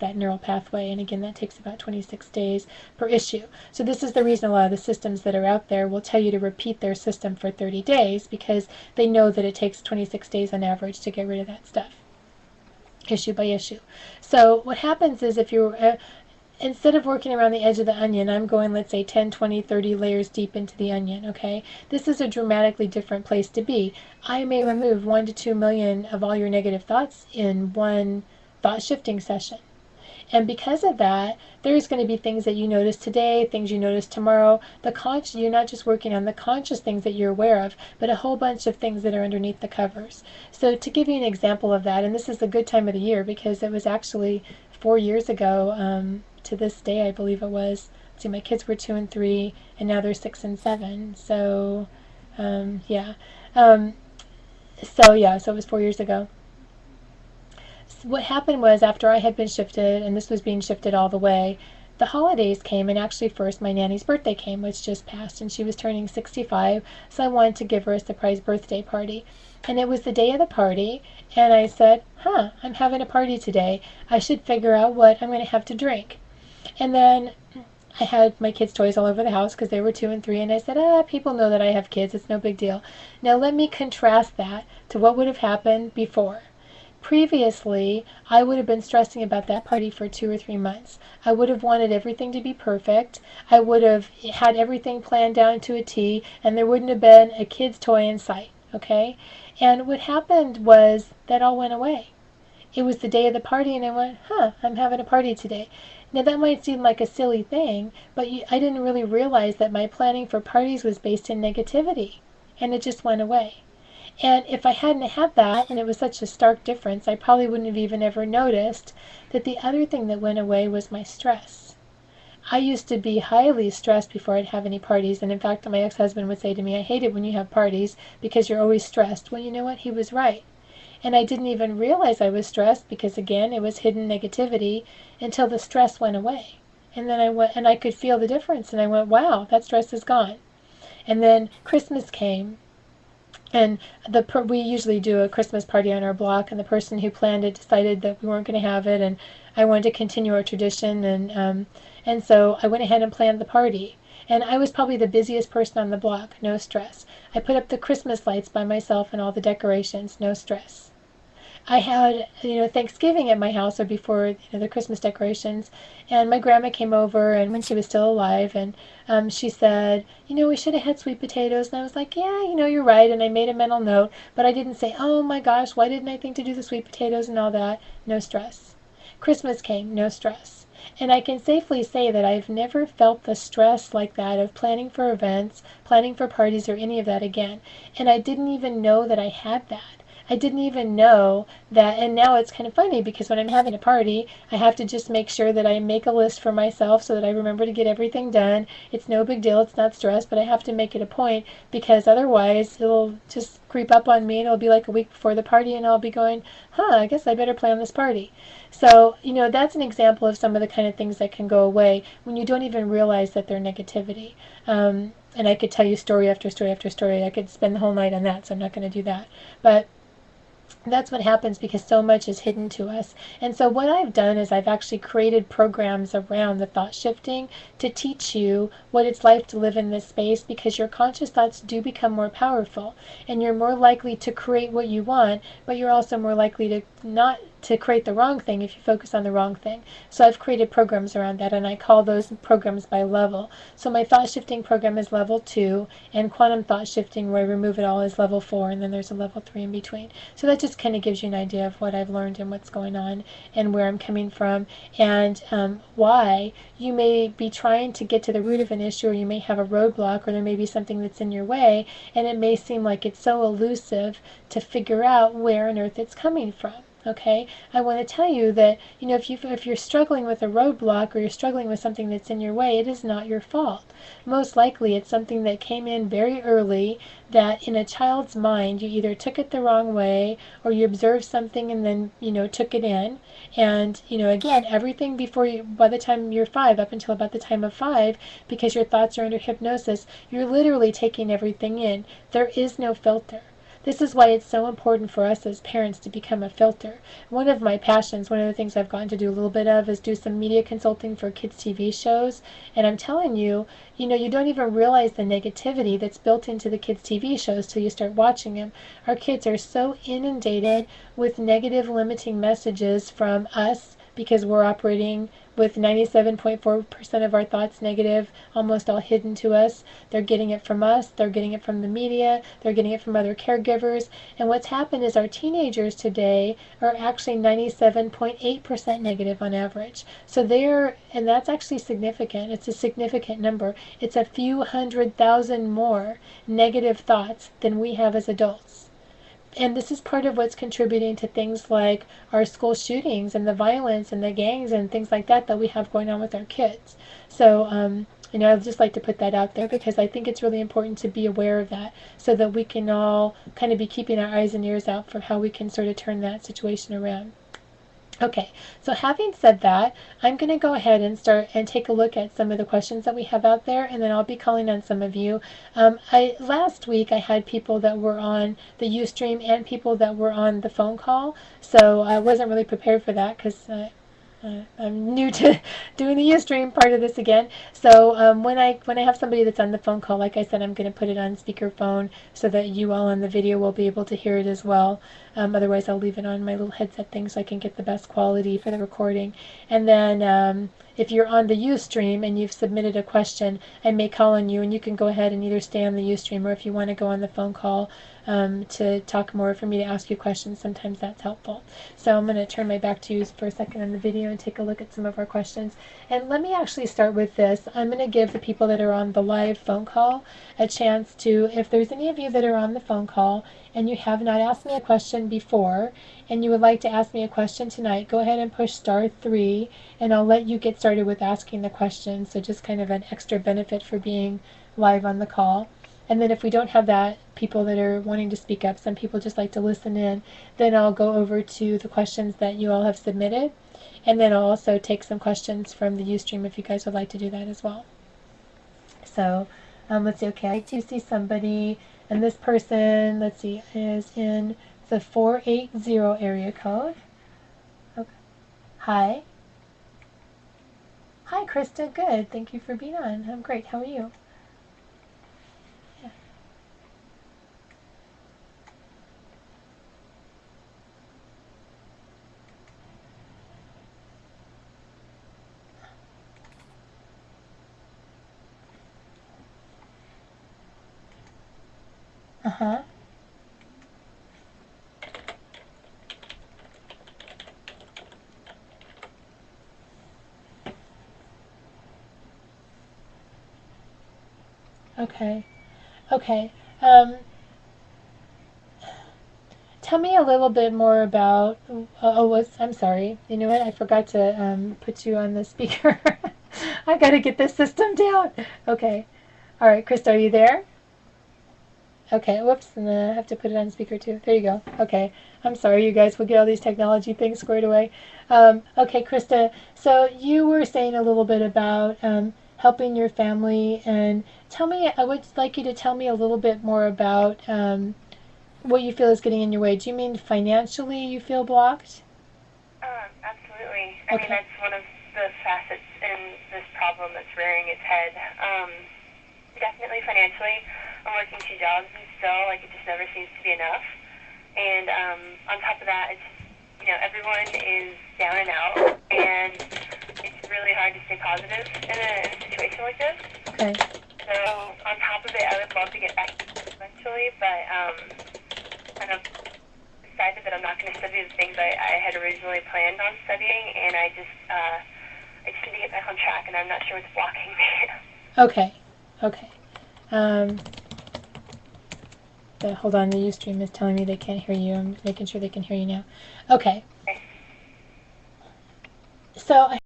that neural pathway. And again, that takes about 26 days per issue. So this is the reason a lot of the systems that are out there will tell you to repeat their system for 30 days, because they know that it takes 26 days on average to get rid of that stuff, issue by issue. So what happens is, if you're instead of working around the edge of the onion, I'm going, let's say, 10, 20, 30 layers deep into the onion, okay? This is a dramatically different place to be. I may remove 1 to 2 million of all your negative thoughts in one thought shifting session. And because of that, there's going to be things that you notice today, things you notice tomorrow. You're not just working on the conscious things that you're aware of, but a whole bunch of things that are underneath the covers. So to give you an example of that, and this is a good time of the year because it was actually 4 years ago, to this day, I believe it was. See, my kids were 2 and 3, and now they're 6 and 7. So, yeah. So it was 4 years ago. So what happened was, after I had been shifted, and this was being shifted all the way, the holidays came, and actually first my nanny's birthday came, which just passed, and she was turning 65, so I wanted to give her a surprise birthday party. And it was the day of the party, and I said, I'm having a party today. I should figure out what I'm going to have to drink. And then I had my kids' toys all over the house because they were 2 and 3, and I said, people know that I have kids, it's no big deal. Now let me contrast that to what would have happened before. Previously, I would have been stressing about that party for 2 or 3 months. I would have wanted everything to be perfect. I would have had everything planned down to a T, and there wouldn't have been a kid's toy in sight, okay? And what happened was that all went away. It was the day of the party, and I went, I'm having a party today. Now that might seem like a silly thing, but I didn't really realize that my planning for parties was based in negativity, and it just went away. And if I hadn't had that, and it was such a stark difference, I probably wouldn't have even ever noticed that the other thing that went away was my stress. I used to be highly stressed before I'd have any parties, and in fact my ex-husband would say to me, I hate it when you have parties because you're always stressed. Well, you know what? He was right. And I didn't even realize I was stressed because, again, it was hidden negativity until the stress went away. And then I could feel the difference, and I went, wow, that stress is gone. And then Christmas came, and we usually do a Christmas party on our block, and the person who planned it decided that we weren't going to have it, and I wanted to continue our tradition, and so I went ahead and planned the party. And I was probably the busiest person on the block, no stress. I put up the Christmas lights by myself and all the decorations, no stress. I had, Thanksgiving at my house, or before, the Christmas decorations, and my grandma came over, and when she was still alive, and she said, we should have had sweet potatoes, and I was like, yeah, you're right, and I made a mental note, but I didn't say, oh my gosh, why didn't I think to do the sweet potatoes and all that? No stress. Christmas came, no stress. And I can safely say that I've never felt the stress like that of planning for events, planning for parties, or any of that again. And I didn't even know that I had that. I didn't even know that, and now it's kind of funny because when I'm having a party, I have to just make sure that I make a list for myself so that I remember to get everything done. It's no big deal, it's not stress, but I have to make it a point because otherwise it'll just creep up on me and it'll be like a week before the party and I'll be going, I guess I better plan this party. So, that's an example of some of the kind of things that can go away when you don't even realize that they're negativity. And I could tell you story after story after story. I could spend the whole night on that, so I'm not going to do that. But that's what happens because so much is hidden to us. And so what I've done is I've actually created programs around the thought shifting to teach you what it's like to live in this space, because your conscious thoughts do become more powerful and you're more likely to create what you want, but you're also more likely to not to create the wrong thing if you focus on the wrong thing. So I've created programs around that, and I call those programs by level. So my thought shifting program is level 2, and quantum thought shifting, where I remove it all, is level 4, and then there's a level 3 in between. So that just kind of gives you an idea of what I've learned and what's going on and where I'm coming from, and why you may be trying to get to the root of an issue, or you may have a roadblock, or there may be something that's in your way, and it may seem like it's so elusive to figure out where on earth it's coming from. Okay, I want to tell you that, if you're struggling with a roadblock or you're struggling with something that's in your way, it is not your fault. Most likely it's something that came in very early, that in a child's mind you either took it the wrong way or you observed something and then, took it in. And, again, everything by the time you're 5, up until about the time of 5, because your thoughts are under hypnosis, you're literally taking everything in. There is no filter. This is why it's so important for us as parents to become a filter. One of my passions, one of the things I've gotten to do a little bit of, is do some media consulting for kids' TV shows. And I'm telling you, you know, you don't even realize the negativity that's built into the kids' TV shows till you start watching them. Our kids are so inundated with negative limiting messages from us because we're operating with 97.4% of our thoughts negative, almost all hidden to us. They're getting it from us, they're getting it from the media, they're getting it from other caregivers. And what's happened is our teenagers today are actually 97.8% negative on average. So and that's actually significant. It's a significant number. It's a few 100,000 more negative thoughts than we have as adults. And this is part of what's contributing to things like our school shootings and the violence and the gangs and things like that we have going on with our kids. So, you know, I'd just like to put that out there because I think it's really important to be aware of that so that we can all kind of be keeping our eyes and ears out for how we can sort of turn that situation around. Okay, so having said that, I'm going to go ahead and start and take a look at some of the questions that we have out there, and then I'll be calling on some of you. Last week I had people that were on the Ustream and people that were on the phone call, so I wasn't really prepared for that because I'm new to doing the Ustream part of this again. So when I have somebody that's on the phone call, like I said, I'm going to put it on speakerphone so that you all on the video will be able to hear it as well. Otherwise, I'll leave it on my little headset thing so I can get the best quality for the recording. And then if you're on the Ustream and you've submitted a question, I may call on you, and you can go ahead and either stay on the Ustream, or if you want to go on the phone call to talk more, for me to ask you questions, sometimes that's helpful. So I'm going to turn my back to you for a second on the video and take a look at some of our questions. And let me actually start with this. I'm going to give the people that are on the live phone call a chance to, if there's any of you that are on the phone call and you have not asked me a question before and you would like to ask me a question tonight, go ahead and push *3 and I'll let you get started with asking the question. So just kind of an extra benefit for being live on the call. And then if we don't have that, people that are wanting to speak up, some people just like to listen in, then I'll go over to the questions that you all have submitted. And then I'll also take some questions from the Ustream if you guys would like to do that as well. So let's see, okay, I do see somebody, and this person, let's see, is in the 480 area code. Okay. Hi. Hi, Krista, good. Thank you for being on. I'm great. How are you? Uh-huh. Okay. Okay. Tell me a little bit more about, I'm sorry. You know what? I forgot to put you on the speaker. I got to get this system down. Okay. All right, Krista, are you there? Okay, whoops, and then I have to put it on speaker too. There you go. Okay, I'm sorry, you guys. We'll get all these technology things squared away. Okay, Krista, so you were saying a little bit about helping your family, and I would like you to tell me a little bit more about what you feel is getting in your way. Do you mean financially you feel blocked? Absolutely. I mean, that's one of the facets in this problem that's rearing its head. Definitely financially. I'm working 2 jobs and still, like, it just never seems to be enough. And on top of that, it's just, everyone is down and out, and it's really hard to stay positive in a situation like this. Okay. So on top of it, I would love to get back eventually, but kind of decided that I'm not going to study the things I had originally planned on studying, and I just need to get back on track, and I'm not sure what's blocking me. Okay. Okay. Hold on, the Ustream is telling me they can't hear you. I'm making sure they can hear you now. Okay. So